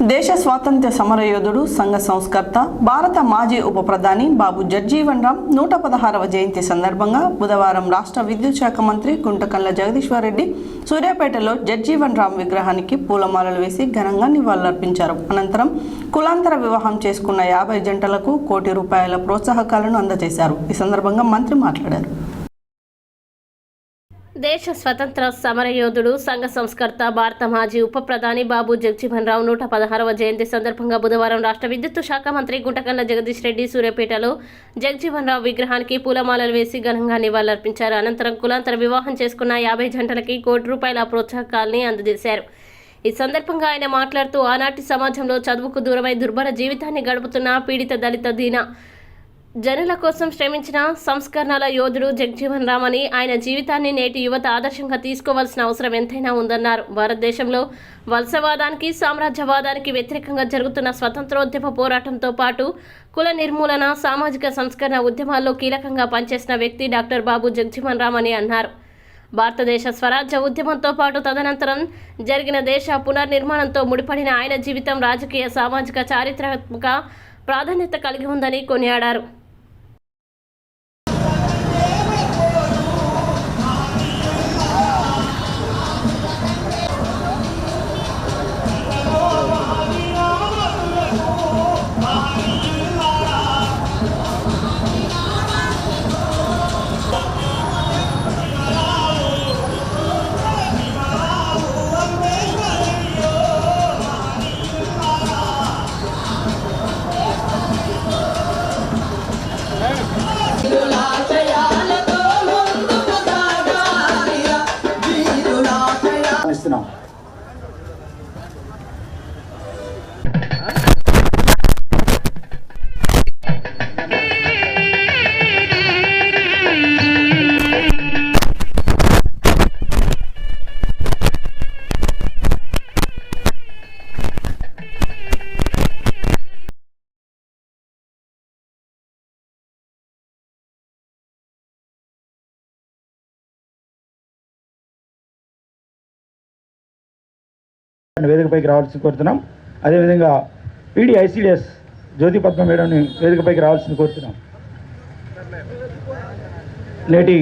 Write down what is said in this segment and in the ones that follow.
దేశ స్వాతంత్ర్య సమరయోధుడు, సంఘ సంస్కర్త, భారత మాజీ ఉప ప్రధాని బాబు జగ్జీవన్ రామ్ 116వ జయంతి సందర్భంగా బుధవారం రాష్ట్ర విద్యుత్ శాఖ మంత్రి గుంటకల్ల జగదీశ్వర్ రెడ్డి సూర్యాపేటలో జగ్జీవన్ రామ్ విగ్రహానికి పూలమాలలు వేసి ఘనంగా నివాళులర్పించారు. అనంతరం కులాంతర వివాహం చేసుకున్న 50 జంటలకు ₹1 కోటి ప్రోత్సాహకాలను అందజేశారు. ఈ సందర్భంగా మంత్రి మాట్లాడారు. దేశ స్వతంత్ర సమరయోధుడు, సంఘ సంస్కర్త, భారత మాజీ ఉప ప్రధాని బాబు జగ్జీవన్ రామ్ 116వ జయంతి సందర్భంగా బుధవారం రాష్ట్ర విద్యుత్ శాఖ మంత్రి గుంటకల్ల జగదీష్ రెడ్డి సూర్యాపేటలో జగ్జీవన్ రామ్ విగ్రహానికి పూలమాలలు వేసి ఘనంగా నివాళులర్పించారు. అనంతరం కులాంతర వివాహం చేసుకున్న 50 జంటలకి ₹1 కోటి ప్రోత్సాహకాల్ని అందజేశారు. ఈ సందర్భంగా ఆయన మాట్లాడుతూ ఆనాటి సమాజంలో చదువుకు దూరమై దుర్భర జీవితాన్ని గడుపుతున్న పీడిత, దళిత, దీన జనుల కోసం శ్రమించిన సంస్కరణల యోధుడు జగ్జీవన్ రామ్ అని, ఆయన జీవితాన్ని నేటి యువత ఆదర్శంగా తీసుకోవాల్సిన అవసరం ఎంతైనా ఉందన్నారు. భారతదేశంలో వలసవాదానికి, సామ్రాజ్యవాదానికి వ్యతిరేకంగా జరుగుతున్న స్వతంత్రోద్యమ పోరాటంతో పాటు కుల నిర్మూలన, సామాజిక సంస్కరణ ఉద్యమాల్లో కీలకంగా పనిచేసిన వ్యక్తి డాక్టర్ బాబు జగ్జీవన్ రామ్ అని అన్నారు. భారతదేశ స్వరాజ్య ఉద్యమంతో పాటు తదనంతరం జరిగిన దేశ పునర్నిర్మాణంతో ముడిపడిన ఆయన జీవితం రాజకీయ, సామాజిక, చారిత్రాత్మక ప్రాధాన్యత కలిగి ఉందని కొనియాడారు. వేదికపైకి రావాల్సింది కోరుతున్నాం. అదేవిధంగా PDICDS జ్యోతి పద్మ మేడంని వేదికపైకి రావాల్సింది కోరుతున్నాం. నేటి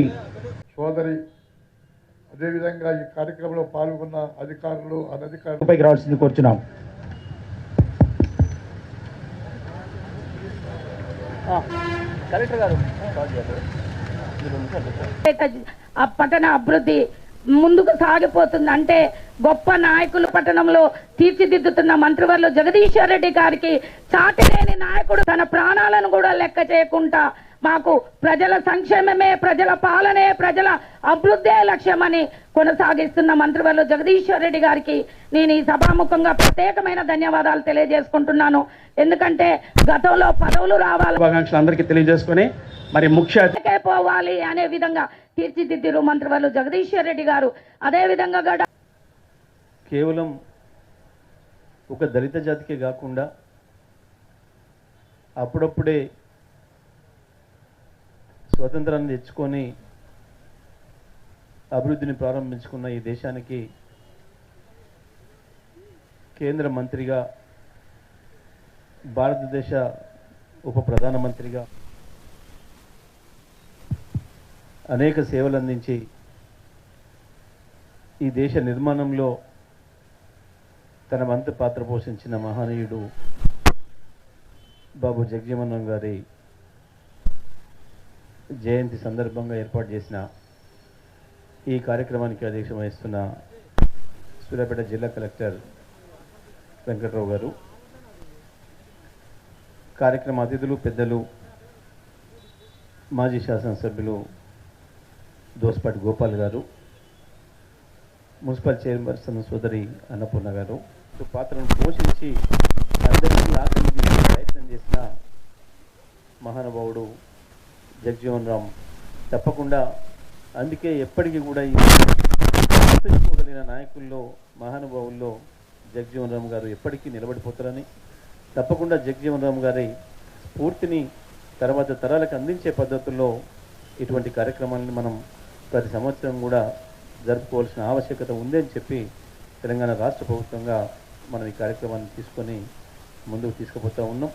సోదరి, అదేవిధంగా ఈ కార్యక్రమంలో పాల్గొన్న అధికారులు, అనధికారులపైకి రావాల్సింది కోరుతున్నాం. కలెక్టర్ గారు పట్టణ అభివృద్ధి ముందుకు సాగిపోతుంది. అంటే గొప్ప నాయకులు పట్టణంలో తీర్చిదిద్దుతున్న మంత్రివర్యులు జగదీశ్వర్ రెడ్డి గారికి చాటిలేని నాయకుడు, తన ప్రాణాలను కూడా లెక్క చేయకుండా మాకు ప్రజల సంక్షేమమే, ప్రజల పాలనే, ప్రజల అభివృద్ధే లక్ష్యమని కొనసాగిస్తున్న మంత్రివర్యులు జగదీశ్వర్ రెడ్డి గారికి నేను ఈ సభాముఖంగా ప్రత్యేకమైన ధన్యవాదాలు తెలియజేసుకుంటున్నాను. ఎందుకంటే గతంలో పదవులు రావాలి, అందరికీ తెలియజేసుకుని మరి ముఖ్య పోవాలి అనే విధంగా తీర్చిదిద్దిరు మంత్రివర్యులు జగదీశ్వర్ రెడ్డి గారు. అదేవిధంగా కేవలం ఒక దళిత జాతికే కాకుండా అప్పుడప్పుడే స్వతంత్రాన్ని తెచ్చుకొని అభివృద్ధిని ప్రారంభించుకున్న ఈ దేశానికి కేంద్ర మంత్రిగా, భారతదేశ ఉప ప్రధానమంత్రిగా అనేక సేవలు అందించి ఈ దేశ నిర్మాణంలో తన వంతు పాత్ర పోషించిన మహనీయుడు బాబు జగ్జీవన్ రామ్ గారి జయంతి సందర్భంగా ఏర్పాటు చేసిన ఈ కార్యక్రమానికి అధ్యక్షత వహిస్తున్న సూర్యాపేట జిల్లా కలెక్టర్ వెంకట్రావు గారు, కార్యక్రమ అతిథులు, పెద్దలు, మాజీ శాసనసభ్యులు దోస్పాటి గోపాల్ గారు, మున్సిపల్ చైర్పర్సన్ సోదరి అన్నపూర్ణ గారు పాత్రను పోషించి అందరికీ ఆకలించే ప్రయత్నం చేసిన మహానుభావుడు జగ్జీవన్ రామ్. తప్పకుండా అందుకే ఎప్పటికీ కూడా ఈ గుర్తుంచుకోగలిగిన నాయకుల్లో, మహానుభావుల్లో జగ్జీవన్ రామ్ గారు ఎప్పటికీ నిలబడిపోతారని, తప్పకుండా జగ్జీవన్ రామ్ గారి స్ఫూర్తిని తర్వాత తరాలకు అందించే పద్ధతుల్లో ఇటువంటి కార్యక్రమాలను మనం ప్రతి సంవత్సరం కూడా జరుపుకోవాల్సిన ఆవశ్యకత ఉందని చెప్పి తెలంగాణ రాష్ట్ర ప్రభుత్వంగా మనం ఈ కార్యక్రమాన్ని తీసుకొని ముందుకు తీసుకుపోతూ ఉన్నాం.